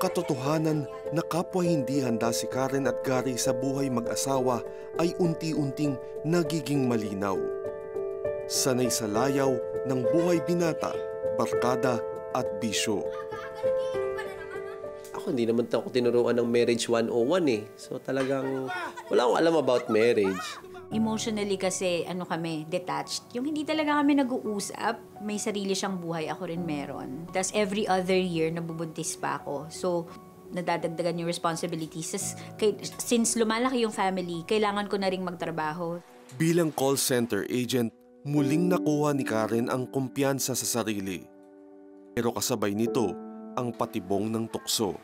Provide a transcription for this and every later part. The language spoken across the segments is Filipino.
katotohanan na kapwa hindi handa si Karen at Gary sa buhay mag-asawa ay unti-unting nagiging malinaw. Sanay sa layaw ng buhay binata, barkada at bisyo. Ako, hindi naman ako tinuruan ng marriage 101 eh. So talagang wala akong alam about marriage. Emotionally kasi, kami, detached. Yung hindi talaga kami nag-uusap, may sarili siyang buhay, ako rin meron. Tapos every other year, nabubuntis pa ako. So, nadadagdagan yung responsibilities. Since lumalaki yung family, kailangan ko na ring magtrabaho. Bilang call center agent, muling nakuha ni Karen ang kumpiyansa sa sarili. Pero kasabay nito, ang patibong ng tukso.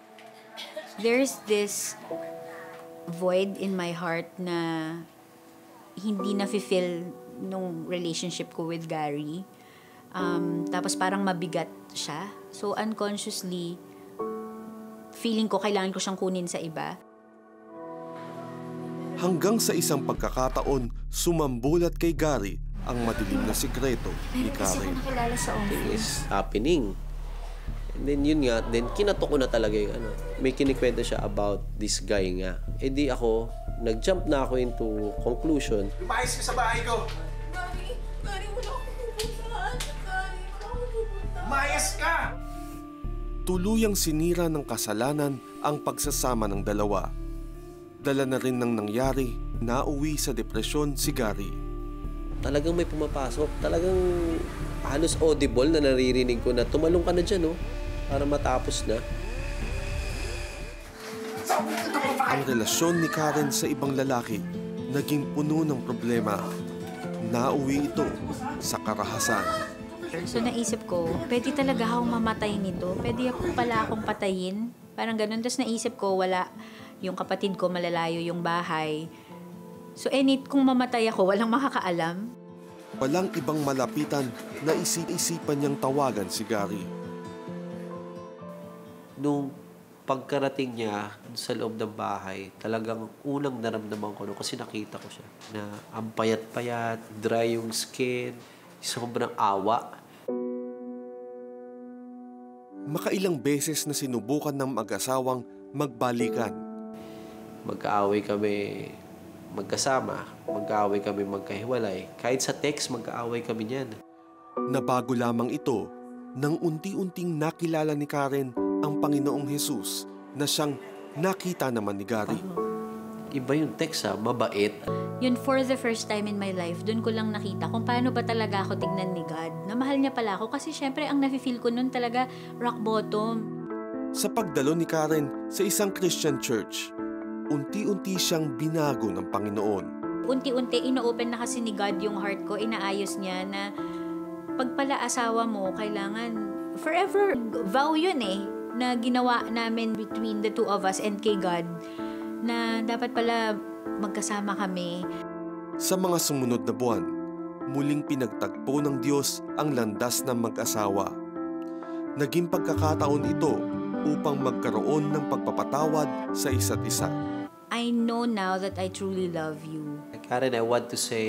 There's this void in my heart na hindi na-fulfill nung relationship ko with Gary. Tapos parang mabigat siya. So unconsciously, feeling ko kailangan ko siyang kunin sa iba. Hanggang sa isang pagkakataon, sumambulat kay Gary ang madilim na sikreto ni Karen. Thing is happening. And then yun nga, then kinatok ko na talaga yung may kinikwento siya about this guy nga. Eh di ako, nag-jump na ako into conclusion. Lumayas ka sa bahay ko! Gary, wala akong pupuntahan. Gary, wala akong pupuntahan. Lumayas ka! Tuluyang sinira ng kasalanan ang pagsasama ng dalawa. Dala na rin ng nangyari, nauwi sa depresyon si Gary. Talagang may pumapasok. Talagang halos audible na naririnig ko na tumalong ka na dyan, no? Para matapos na. Ang relasyon ni Karen sa ibang lalaki naging puno ng problema. Nauwi ito sa karahasan. So naisip ko, pwede talaga akong mamatay nito. Pwede ako pala akong patayin. Parang ganun. Tapos naisip ko, wala. Yung kapatid ko, malalayo yung bahay. So kung mamatay ako, walang makakaalam. Walang ibang malapitan na isip-isipan niyang tawagan si Gary. Nung pagkarating niya sa loob ng bahay, talagang unang naramdaman ko kasi nakita ko siya na ang payat-payat, dry yung skin, sobrang awa. Makailang beses na sinubukan ng mag-asawang magbalikan. Magkaaway kami magkasama, magkaaway kami magkahiwalay. Kahit sa text, magkaaway kami niyan. Nabago lamang ito nang unti-unting nakilala ni Karen ang Panginoong Jesus na siyang nakita naman ni Gary. Iba yung text mabait. Yun, for the first time in my life, dun ko lang nakita kung paano ba talaga ako tignan ni God. Na mahal niya pala ako kasi syempre ang nafe-feel ko nun talaga rock bottom. Sa pagdalo ni Karen sa isang Christian church, unti-unti siyang binago ng Panginoon. Unti-unti, ino-open na kasi ni God yung heart ko. Inaayos niya na pag pala asawa mo, kailangan forever. Vow yun na ginawa namin between the two of us and kay God na dapat pala magkasama kami. Sa mga sumunod na buwan, muling pinagtagpo ng Diyos ang landas ng mag-asawa. Naging pagkakataon ito upang magkaroon ng pagpapatawad sa isa't isa. I know now that I truly love you. Karen, I want to say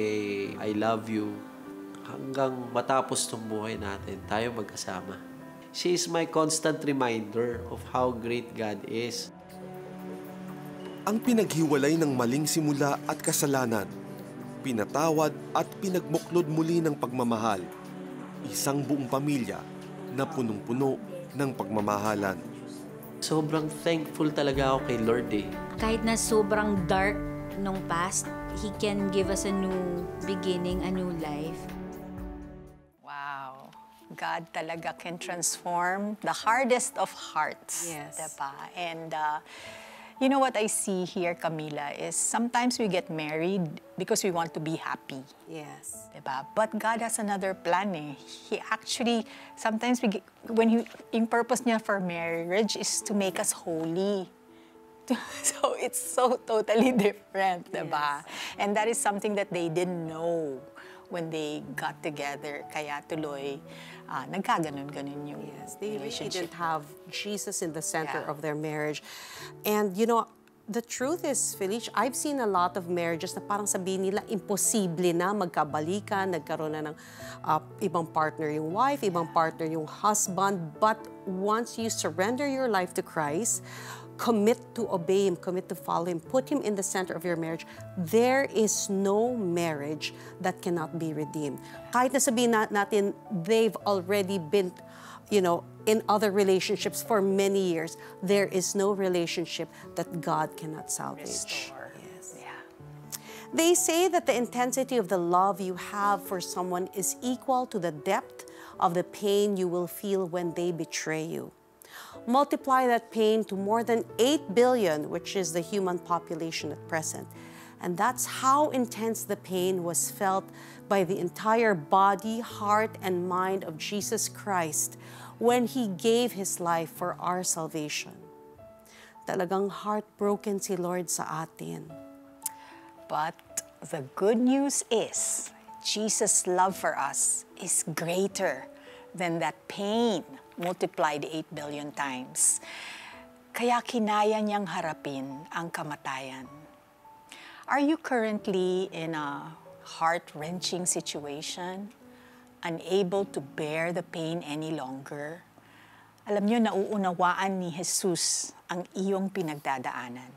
I love you hanggang matapos tong buhay natin, tayo magkasama. She is my constant reminder of how great God is. Ang pinaghiwalay ng maling simula at kasalanan, pinatawad at pinagbuklod muli ng pagmamahal. Isang buong pamilya na punong-puno ng pagmamahalan. Sobrang thankful talaga ako kay Lord Kahit na sobrang dark nung past, He can give us a new beginning, a new life. Wow. God talaga can transform the hardest of hearts. Yes. Diba? And you know what I see here, Camila, is sometimes we get married because we want to be happy. Yes. Diba? But God has another plan He actually, sometimes yung purpose niya for marriage is to make us holy. So it's so totally different, diba? Yes. And that is something that they didn't know when they got together. Kaya tuloy, nagkaganon-ganon yung Yes, they really relationship. didn't have Jesus in the center Yeah. of their marriage. And, you know, the truth is, Felice, I've seen a lot of marriages na parang sabihin nila, imposible na magkabalikan, nagkaroon na ng ibang partner yung wife, ibang partner yung husband. But once you surrender your life to Christ, commit to obey Him, commit to follow Him, put Him in the center of your marriage, there is no marriage that cannot be redeemed. Kahit na sabihin natin, they've already been, you know, in other relationships for many years, there is no relationship that God cannot salvage. Yes. Yeah. They say that the intensity of the love you have for someone is equal to the depth of the pain you will feel when they betray you. Multiply that pain to more than 8 billion, which is the human population at present. And that's how intense the pain was felt by the entire body, heart, and mind of Jesus Christ when He gave His life for our salvation. Talagang heartbroken si Lord sa atin. But the good news is, Jesus' love for us is greater than that pain multiplied 8 billion times. Kaya kinaya niyang harapin ang kamatayan. Are you currently in a heart-wrenching situation? Unable to bear the pain any longer? Alam niyo, nauunawaan ni Jesus ang iyong pinagdadaanan.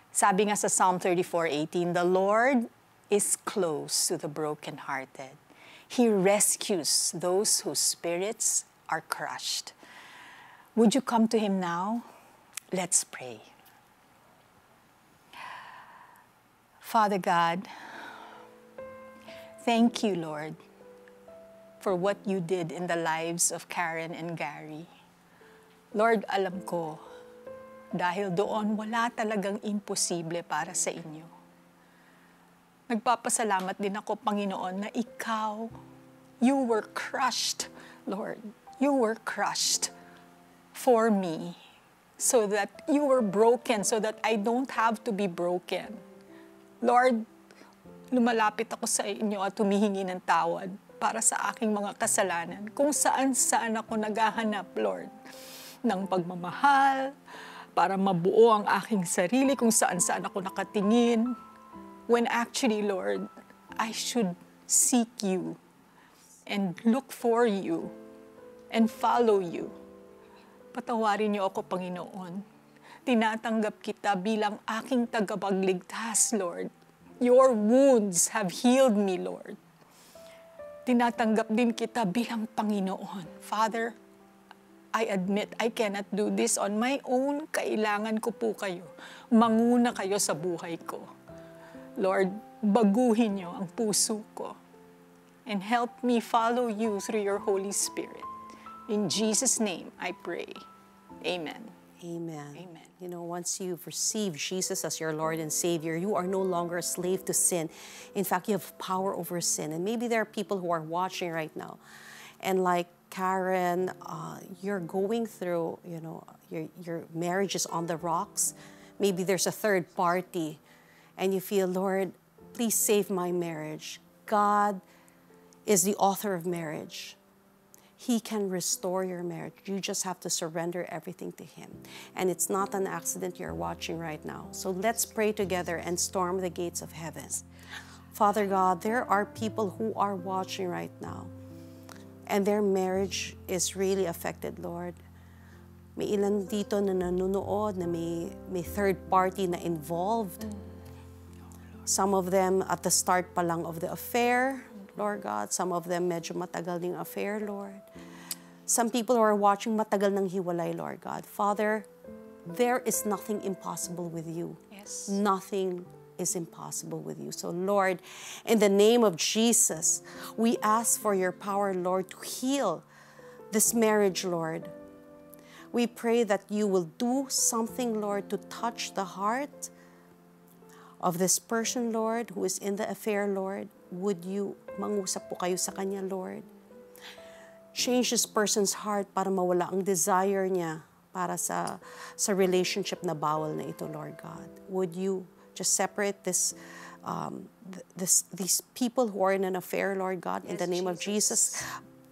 Sabi nga sa Psalm 34:18, the Lord is close to the brokenhearted. He rescues those whose spirits are crushed. Would you come to Him now? Let's pray. Father God, thank you, Lord, for what you did in the lives of Karen and Gary. Lord, alam ko, dahil doon wala talagang imposible para sa inyo. Nagpapasalamat din ako, Panginoon, na ikaw, you were crushed, Lord. You were crushed for me so that you were broken, so that I don't have to be broken. Lord, lumalapit ako sa inyo at humihingi ng tawad para sa aking mga kasalanan, kung saan-saan ako naghahanap, Lord, ng pagmamahal, para mabuo ang aking sarili, kung saan-saan ako nakatingin, when actually, Lord, I should seek you and look for you and follow you. Patawarin niyo ako, Panginoon. Tinatanggap kita bilang aking tagapagligtas, Lord. Your wounds have healed me, Lord. Tinatanggap din kita bilang Panginoon. Father, I admit I cannot do this on my own. Kailangan ko po kayo. Manguna kayo sa buhay ko. Lord, baguhin niyo ang puso ko. And help me follow you through your Holy Spirit. In Jesus' name, I pray. Amen. Amen. Amen. You know, once you've received Jesus as your Lord and Savior, you are no longer a slave to sin. In fact, you have power over sin. And maybe there are people who are watching right now. And like Karen, you're going through, you know, your marriage is on the rocks. Maybe there's a third party. And you feel, Lord, please save my marriage. God is the author of marriage. He can restore your marriage. You just have to surrender everything to Him. And it's not an accident you're watching right now. So let's pray together and storm the gates of heaven. Father God, there are people who are watching right now, and their marriage is really affected, Lord. May ilan dito na nanonood na may third party na involved. Some of them at the start pa lang of the affair, Lord God. Some of them medyo matagal ng affair, Lord. Some people who are watching matagal ng hiwalay, Lord God. Father, there is nothing impossible with you. Yes. Nothing is impossible with you. So, Lord, in the name of Jesus, we ask for your power, Lord, to heal this marriage, Lord. We pray that you will do something, Lord, to touch the heart of this person, Lord, who is in the affair, Lord. Would you mangusap po kayo sa kanya, Lord? Change this person's heart para mawala ang desire niya para sa relationship na bawal na ito, Lord God. Would you just separate these people who are in an affair, Lord God, in the name of Jesus.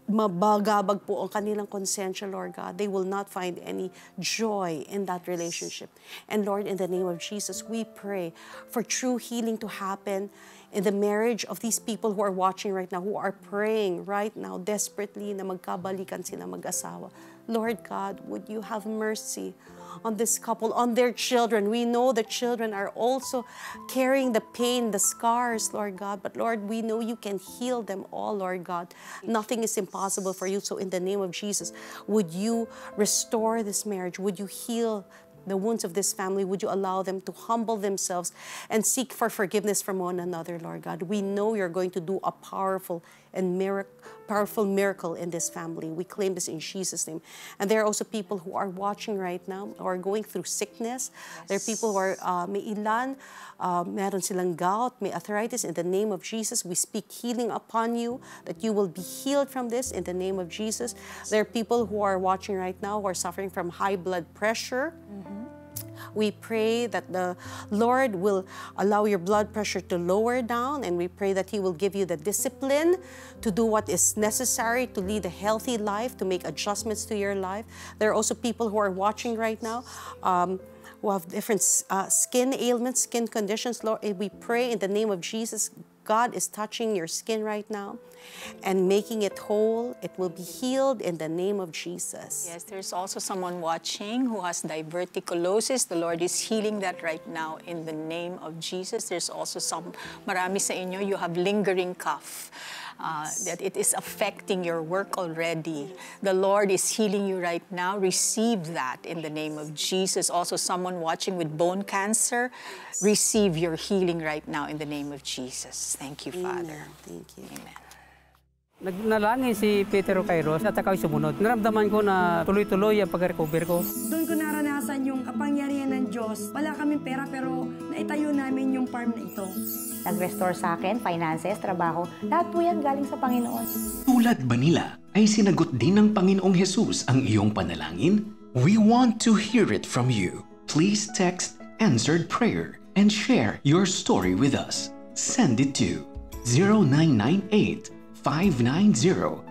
mabagabag po ang kanilang konsensya, Lord God. They will not find any joy in that relationship. And Lord, in the name of Jesus, we pray for true healing to happen in the marriage of these people who are watching right now, who are praying right now desperately na magkabalikan sila mag-asawa. Lord God, would you have mercy on this couple, on their children. We know the children are also carrying the pain, the scars, Lord God. But Lord, we know you can heal them all, Lord God. Nothing is impossible for you. So in the name of Jesus, would you restore this marriage? Would you heal the wounds of this family? Would you allow them to humble themselves and seek for forgiveness from one another, Lord God? We know you're going to do a powerful miracle in this family. We claim this in Jesus' name. And there are also people who are watching right now who are going through sickness. Yes. There are people who are, may ilan, meron silang gout, may arthritis. In the name of Jesus, we speak healing upon you, that you will be healed from this in the name of Jesus. There are people who are watching right now who are suffering from high blood pressure. We pray that the Lord will allow your blood pressure to lower down, and we pray that He will give you the discipline to do what is necessary to lead a healthy life, to make adjustments to your life. There are also people who are watching right now who have different skin ailments, skin conditions. Lord, we pray in the name of Jesus, God is touching your skin right now and making it whole. It will be healed in the name of Jesus. Yes, there's also someone watching who has diverticulosis. The Lord is healing that right now in the name of Jesus. There's also marami sa inyo, you have lingering cough. That it is affecting your work already. The Lord is healing you right now. Receive that in the name of Jesus. Also, someone watching with bone cancer, receive your healing right now in the name of Jesus. Thank you, Father. Thank you. Amen. Nagnalangin si Peter Kairos at ako'y sumunod. Naramdaman ko na tuloy-tuloy ang pag-recover ko. Doon ko naranasan yung kapangyarihan ng Diyos. Wala kaming pera pero naitayo namin yung farm na ito. Nag-restore sa akin, finances, trabaho, lahat po yan galing sa Panginoon. Tulad ba nila ay sinagot din ng Panginoong Jesus ang iyong panalangin? We want to hear it from you. Please text Answered Prayer and share your story with us. Send it to 0998 590-0620.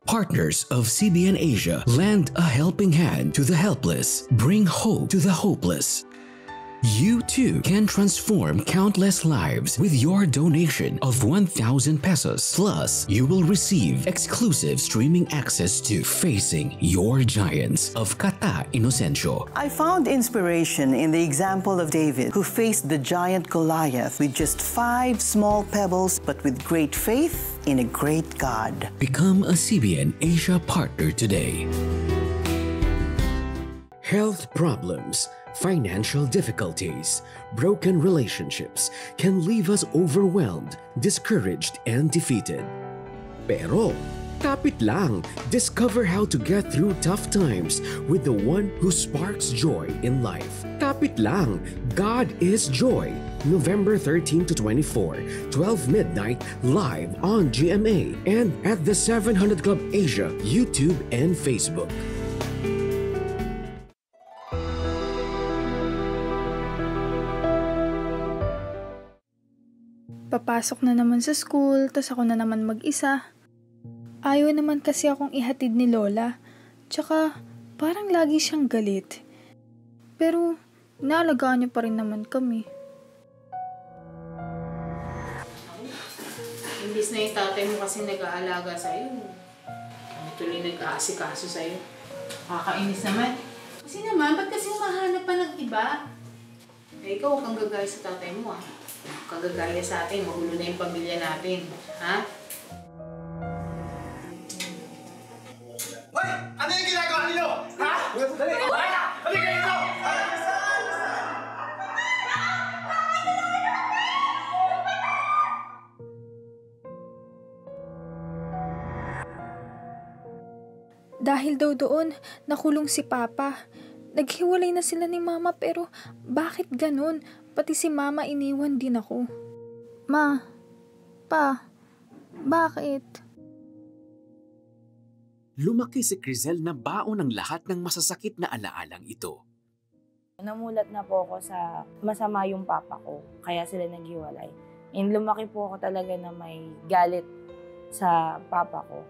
Partners of CBN Asia lend a helping hand to the helpless, bring hope to the hopeless. You too can transform countless lives with your donation of 1,000 pesos. Plus, you will receive exclusive streaming access to Facing Your Giants of Kata Inocencio. I found inspiration in the example of David, who faced the giant Goliath with just 5 small pebbles, but with great faith in a great God. Become a CBN Asia partner today. Health problems, financial difficulties, broken relationships can leave us overwhelmed, discouraged, and defeated. Pero, kapit lang! Discover how to get through tough times with the one who sparks joy in life. Kapit lang! God is Joy. November 13 to 24, 12 midnight, live on GMA and at the 700 Club Asia, YouTube and Facebook. Papasok na naman sa school, tas ako na naman mag-isa. Ayaw naman kasi akong ihatid ni Lola. Tsaka, parang lagi siyang galit. Pero, inaalagaan niya pa rin naman kami. Imbis na yung tatay mo kasi nag-aalaga sa'yo. Kami tuloy nag-aasikaso sa'yo. Kakainis naman. Kasi naman, ba't kasi mahanap pa ng iba? Eh, ikaw huwag kang gagaya sa tatay mo, ah. Kagagaya sa atin, magulo na yung pamilya natin. Ha? Hoy! Ano yung ginagawa ninyo? Ha? Dali! Dali kayo ito! Dahil daw doon, nakulong si Papa. Naghiwalay na sila ni Mama pero bakit ganun? Pati si Mama iniwan din ako. Ma, Pa, bakit? Lumaki si Crizel na baon ng lahat ng masasakit na alaalang ito. Namulat na po ako sa masama yung papa ko, kaya sila naghiwalay. And lumaki po ako talaga na may galit sa papa ko.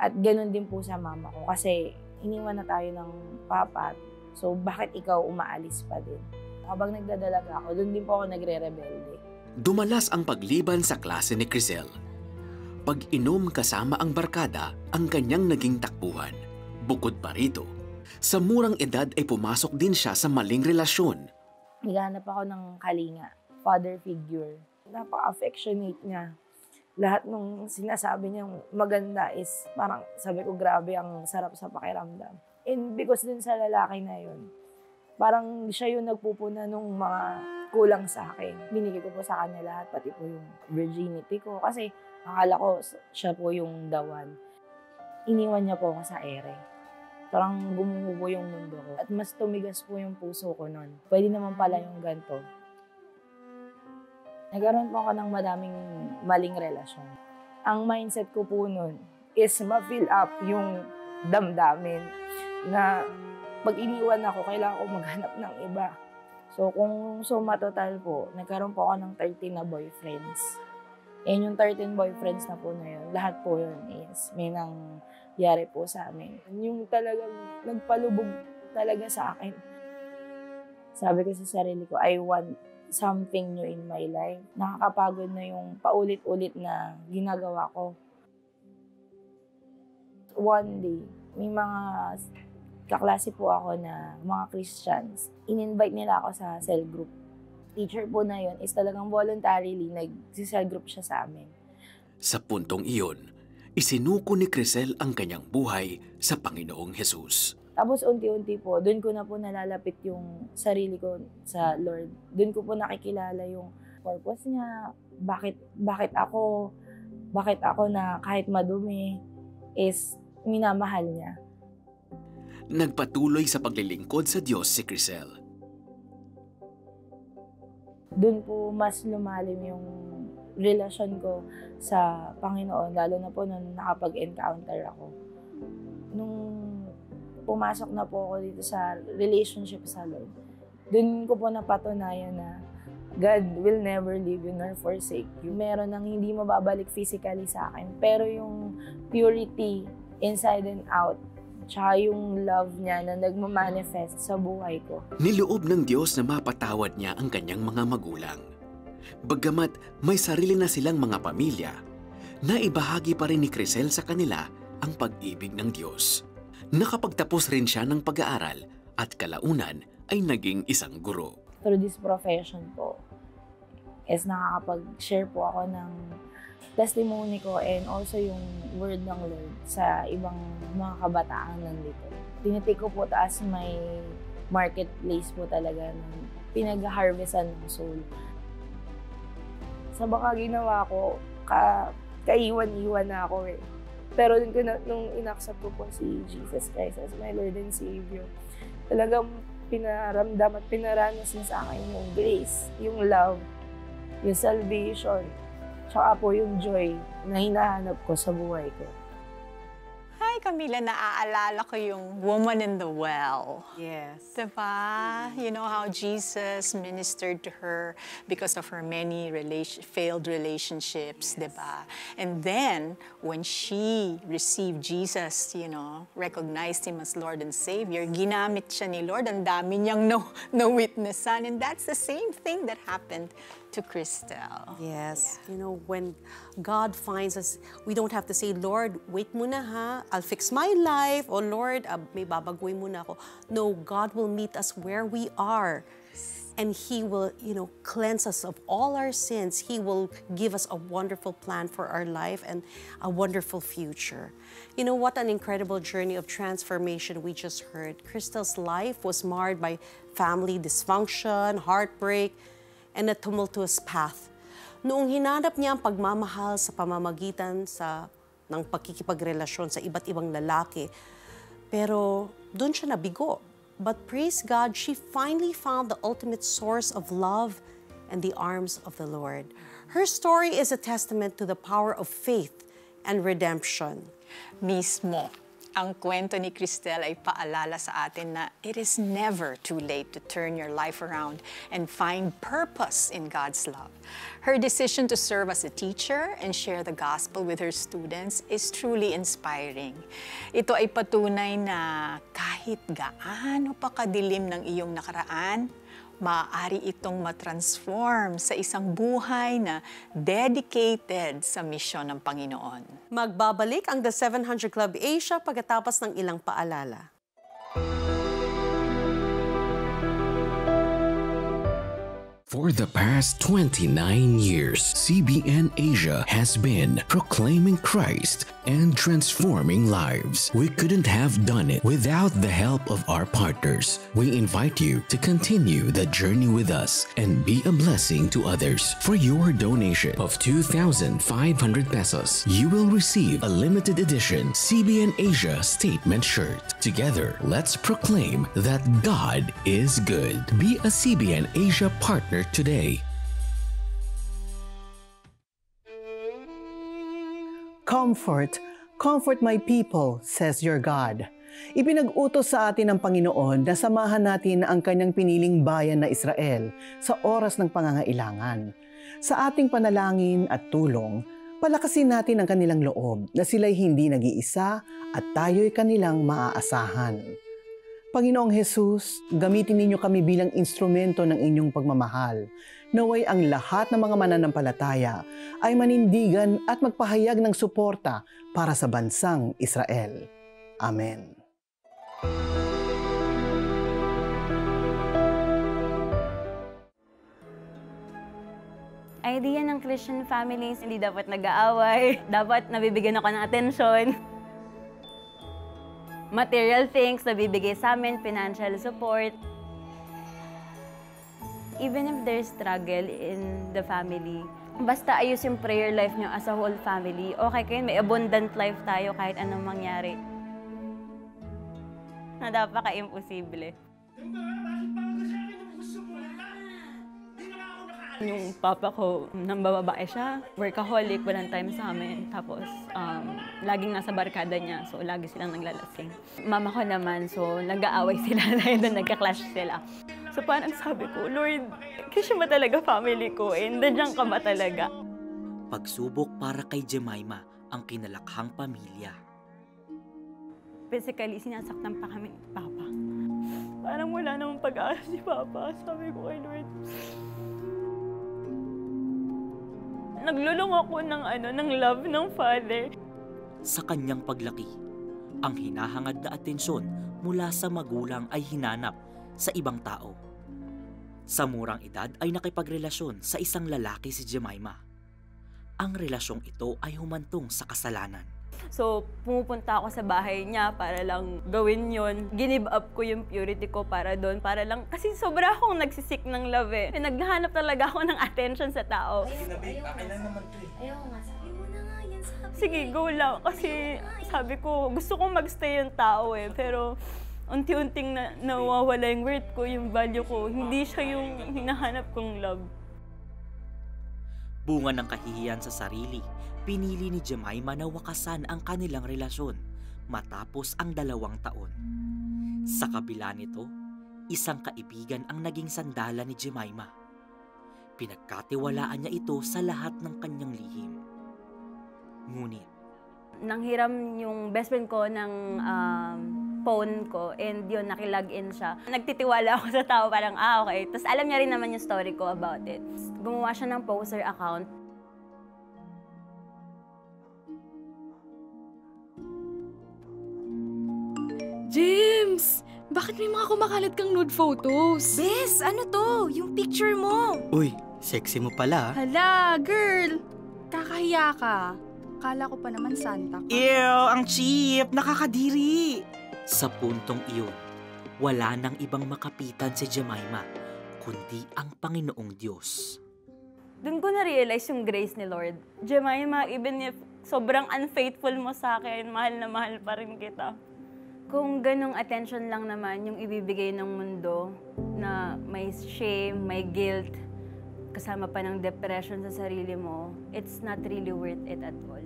At ganun din po sa mama ko kasi iniwan na tayo ng papa. So bakit ikaw umaalis pa din? Habang nagdadalaga ako, doon din po ako nagre-rebelde. Dumalas ang pagliban sa klase ni Crisel. Pag-inom kasama ang barkada ang kanyang naging takbuhan. Bukod pa rito, sa murang edad ay pumasok din siya sa maling relasyon. Naghahanap ako ng kalinga, father figure. Napaka-affectionate niya. Lahat nung sinasabi niyang maganda is parang sabi ko grabe ang sarap sa pakiramdam. And because din sa lalaki na yun, parang siya yung nagpupuna nung mga kulang sa akin. Binigay ko po sa kanya lahat, pati po yung virginity ko. Kasi akala ko siya po yung the one. Iniwan niya po ako sa ere. Parang gumuho po yung mundo ko. At mas tumigas po yung puso ko nun. Pwede naman pala yung ganito. Nagkaroon po ako ng madaming maling relasyon. Ang mindset ko po nun is ma-fill up yung damdamin na pag iniwan ako, kailangan ko maghanap ng iba. So kung suma total po, nagkaroon po ako ng 13 na boyfriends. And yung 13 boyfriends na po na yun, lahat po yun is may nangyari po sa amin. Yung talagang nagpalubog talaga sa akin. Sabi ko sa sarili ko, I want something new in my life. Nakakapagod na yung paulit-ulit na ginagawa ko. One day, may mga kaklase po ako na mga Christians. In-invite nila ako sa cell group. Teacher po na yun is talagang voluntarily nag-cell group siya sa amin. Sa puntong iyon, isinuko ni Crisel ang kanyang buhay sa Panginoong Hesus. Tapos unti-unti po, doon ko na po nalalapit yung sarili ko sa Lord. Doon ko po nakikilala yung purpose niya, bakit ako na kahit madumi is minamahal niya. Nagpatuloy sa paglilingkod sa Diyos si Crisel. Doon po mas lumalim yung relasyon ko sa Panginoon, lalo na po nung nakapag-encounter ako. Nung pumasok na po ako dito sa relationship sa Lord, doon ko po napatunayan na God will never leave you nor forsake you. Meron nang hindi mababalik physically sa akin, pero yung purity inside and out, tsaka yung love niya na nagmamanifest sa buhay ko. Niloob ng Diyos na mapatawad niya ang kanyang mga magulang. Bagamat may sarili na silang mga pamilya, naibahagi pa rin ni Crisel sa kanila ang pag-ibig ng Diyos. Nakapagtapos rin siya ng pag-aaral at kalaunan ay naging isang guro. Through this profession po, is nakakapag-share po ako ng testimony ko and also yung word ng Lord sa ibang mga kabataan nandito. Tinitik ko po taas may marketplace po talaga ng pinag-harvestan ng soul. Sa baka ginawa ko, kaiwan-iwan na ako eh. Pero nung inaccept ko po si Jesus Christ as my Lord and Savior, talagang pinaramdam at pinaranas niya sa akin yung grace, yung love, yung salvation, tsaka po yung joy na hinahanap ko sa buhay ko. Hi, Camila, naaalala ko yung woman in the well. Yes. Diba? You know how Jesus ministered to her because of her many failed relationships, yes. Diba? And then, when she received Jesus, recognized Him as Lord and Savior, ginamit siya ni Lord, ang dami niyang na-witnessan. And that's the same thing that happened to Cristel. Yes. Yeah. When God finds us, we don't have to say, Lord, wait muna ha, I'll fix my life. O Lord, may babaguhin muna ako. No, God will meet us where we are. And He will, cleanse us of all our sins. He will give us a wonderful plan for our life and a wonderful future. What an incredible journey of transformation we just heard. Cristel's life was marred by family dysfunction, heartbreak, and a tumultuous path. Noong hinanap niya ang pagmamahal sa pamamagitan ng pagkikipagrelasyon sa iba't ibang lalaki, pero doon siya nabigo. But praise God, she finally found the ultimate source of love in the arms of the Lord. Her story is a testament to the power of faith and redemption. Mismo. Ang kwento ni Cristel ay paalala sa atin na it is never too late to turn your life around and find purpose in God's love. Her decision to serve as a teacher and share the gospel with her students is truly inspiring. Ito ay patunay na kahit gaano pa kadilim ng iyong nakaraan, maaari itong matransform sa isang buhay na dedicated sa misyon ng Panginoon. Magbabalik ang The 700 Club Asia pagkatapos ng ilang paalala. For the past 29 years, CBN Asia has been proclaiming Christ and transforming lives. We couldn't have done it without the help of our partners. We invite you to continue the journey with us and be a blessing to others. For your donation of 2,500 pesos, you will receive a limited edition CBN Asia statement shirt. Together, let's proclaim that God is good. Be a CBN Asia partner today. Comfort, comfort my people, says your God. Ipinag-utos sa atin ng Panginoon na samahan natin ang kanyang piniling bayan na Israel sa oras ng pangangailangan. Sa ating panalangin at tulong, palakasin natin ang kanilang loob na sila'y hindi nag-iisa at tayo'y kanilang maaasahan. Panginoong Jesus, gamitin ninyo kami bilang instrumento ng inyong pagmamahal. Naway ang lahat ng mga mananampalataya ay manindigan at magpahayag ng suporta para sa bansang Israel. Amen. Idea ng Christian families, hindi dapat nag-aaway, dapat nabibigyan ako ng atensyon. Material things na bibigay sa amin, financial support. Even if there's struggle in the family, basta ayos yung prayer life nyo as a whole family, okay kayo, may abundant life tayo kahit anong mangyari. Na napaka-imposible. Yung papa ko, nang bababae siya, workaholic, walang time sa amin. Tapos, laging nasa barkada niya, so lagi silang naglalasing. Mama ko naman, so nag-aaway sila dahil doon nagka-clash sila. So parang sabi ko, Lord, kasi ba talaga family ko? And nandiyan ka ba talaga? Pagsubok para kay Jemima, ang kinalakhang pamilya. Physically, sinasaktan pa kami ni Papa. Parang wala namang pag-aaral si Papa. Sabi ko kay Lord, naglulong ako ng love ng Father. Sa kanyang paglaki, ang hinahangad na atensyon mula sa magulang ay hinanap sa ibang tao. Sa murang edad ay nakipagrelasyon sa isang lalaki si Jemima. Ang relasyong ito ay humantong sa kasalanan. So, pumupunta ako sa bahay niya para lang gawin yon. Ginib up ko yung purity ko para doon. Para lang, kasi sobra akong nagsisik ng love eh. Naghahanap talaga ako ng attention sa tao. Akin lang naman to eh. Ayaw nga, sabi mo na nga yan, sabi. Sige, go lang. Kasi sabi ko, gusto kong magstay yung tao eh. Pero unti-unting nawawala yung worth ko, yung value ko. Hindi siya yung hinahanap kong love. Bunga ng kahihiyan sa sarili, pinili ni Jemima na wakasan ang kanilang relasyon matapos ang 2 taon. Sa kabila nito, isang kaibigan ang naging sandala ni Jemima. Pinagkatiwalaan niya ito sa lahat ng kanyang lihim. Ngunit, nanghiram yung best friend ko ng phone ko and yun, nakilog-in siya. Nagtitiwala ako sa tao, parang okay. Tapos alam niya rin naman yung story ko about it. Gumawa siya ng poster account. James! Bakit may mga kumakalat kang nude photos? Bes, ano to? Yung picture mo. Uy, sexy mo pala. Hala, girl! Kakahiya ka. Kala ko pa naman Santa ka. Ew, ang cheap! Nakakadiri! Sa puntong iyon, wala nang ibang makapitan si Jemima, kundi ang Panginoong Diyos. Doon ko na-realize yung grace ni Lord. Jemima, even if sobrang unfaithful mo sa akin, mahal na mahal pa rin kita. Kung ganong attention lang naman yung ibibigay ng mundo, na may shame, may guilt, kasama pa ng depression sa sarili mo, it's not really worth it at all.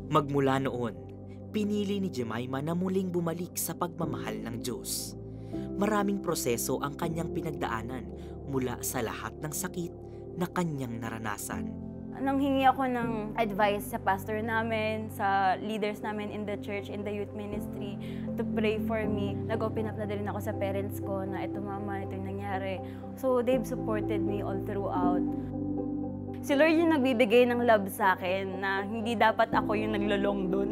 Magmula noon, pinili ni Jemima na muling bumalik sa pagmamahal ng Diyos. Maraming proseso ang kanyang pinagdaanan mula sa lahat ng sakit na kanyang naranasan. Nang hingi ako ng advice sa pastor namin, sa leaders namin in the church, in the youth ministry, to pray for me. Nag-open up na din ako sa parents ko na ito mama, ito yung nangyari. So they've supported me all throughout. Si Lord yung nagbibigay ng love sa akin na hindi dapat ako yung naglolong dun.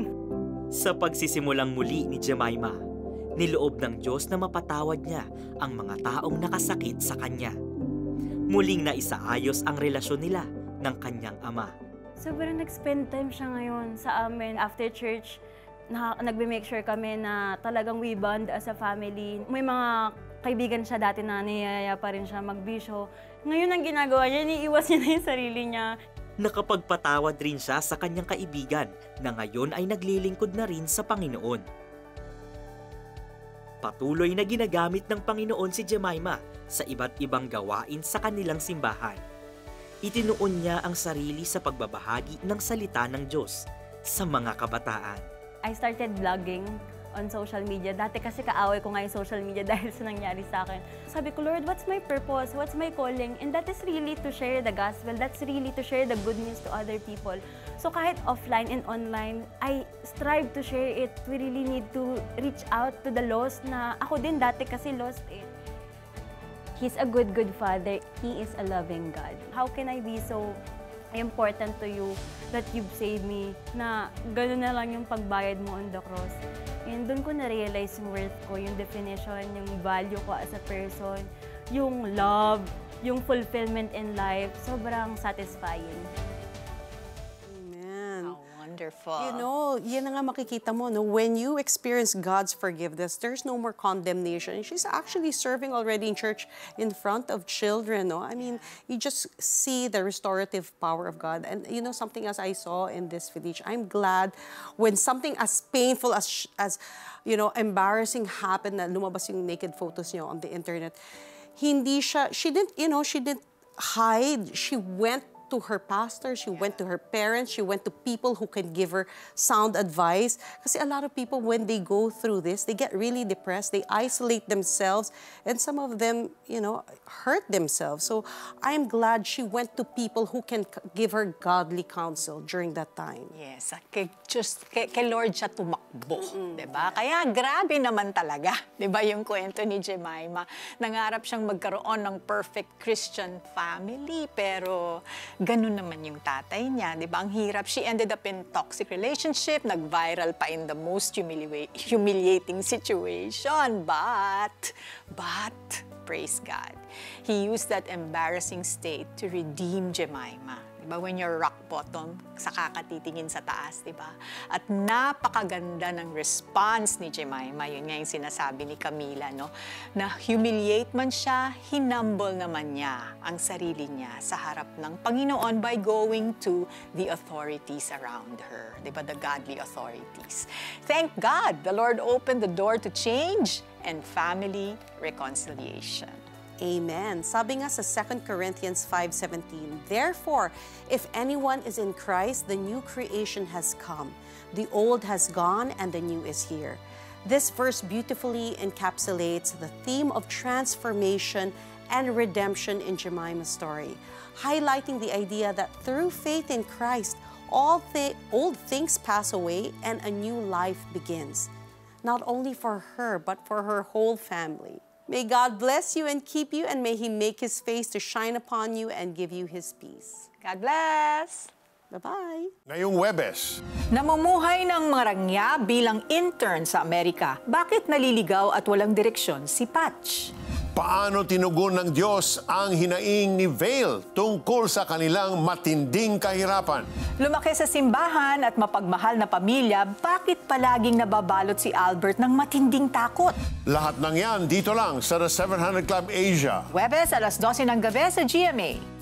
Sa pagsisimulang muli ni Jemima, niloob ng Diyos na mapatawad niya ang mga taong nakasakit sa kanya. Muling naisaayos ang relasyon nila ng kanyang ama. Sobrang nag-spend time siya ngayon sa amin. After church, nagbe-make sure kami na talagang we bond as a family. May mga kaibigan siya dati na niyaya pa rin siya magbisyo. Ngayon ang ginagawa niya, iniiwas niya na yung sarili niya. Nakapagpatawad rin siya sa kanyang kaibigan na ngayon ay naglilingkod na rin sa Panginoon. Patuloy na ginagamit ng Panginoon si Jemima sa iba't ibang gawain sa kanilang simbahan. Itinuon niya ang sarili sa pagbabahagi ng salita ng Diyos sa mga kabataan. I started vlogging on social media. Dati kasi kaaway ko nga yung social media dahil sa nangyari sa akin. Sabi ko, Lord, what's my purpose? What's my calling? And that is really to share the gospel. That's really to share the good news to other people. So kahit offline and online, I strive to share it. We really need to reach out to the lost na ako din dati kasi lost eh. He's a good father. He is a loving God. How can I be so important to you that you've saved me na gano'n na lang yung pagbayad mo on the cross? And doon ko na-realize yung worth ko, yung definition, yung value ko as a person, yung love, yung fulfillment in life. Sobrang satisfying. Wonderful. You know, yan na nga makikita mo, no? When you experience God's forgiveness, there's no more condemnation. She's actually serving already in church in front of children, no? I mean, you just see the restorative power of God. And you know, something as I saw in this footage, I'm glad when something as painful as you know, embarrassing happened, na lumabas yung naked photos niyo on the internet, she didn't hide. She went to her pastor, she went to her parents, she went to people who can give her sound advice. Kasi a lot of people, when they go through this, they get really depressed, they isolate themselves, and some of them, you know, hurt themselves. So I'm glad she went to people who can give her godly counsel during that time. Yes, kay Lord siya tumakbo, diba? Kaya grabe naman talaga, diba, yung kwento ni Jemima. Nangarap siyang magkaroon ng perfect Christian family, pero ganun naman yung tatay niya, di ba? Ang hirap. She ended up in toxic relationship, nag-viral pa in the most humiliating situation. But, praise God, He used that embarrassing state to redeem Jemima. Diba? When you're rock bottom, saka ka titingin sa taas, diba? At napakaganda ng response ni Jemima. Yun nga yung sinasabi ni Camila, no? Na humiliate man siya, hinumble naman niya ang sarili niya sa harap ng Panginoon by going to the authorities around her. Diba? The godly authorities. Thank God, the Lord opened the door to change and family reconciliation. Amen. Sabi nga sa 2 Corinthians 5:17, therefore, if anyone is in Christ, the new creation has come. The old has gone and the new is here. This verse beautifully encapsulates the theme of transformation and redemption in Jemima's story, highlighting the idea that through faith in Christ, all old things pass away and a new life begins, not only for her, but for her whole family. May God bless you and keep you, and may He make His face to shine upon you and give you His peace. God bless! Bye-bye! Ngayong Huwebes, namumuhay ng marangya bilang intern sa Amerika. Bakit naliligaw at walang direksyon si Patch? paano tinugon ng Diyos ang hinaing ni Vale tungkol sa kanilang matinding kahirapan? Lumaki sa simbahan at mapagmahal na pamilya, bakit palaging nababalot si Albert ng matinding takot? Lahat ng yan dito lang sa The 700 Club Asia. Huwebes, alas 12 ng gabi sa GMA.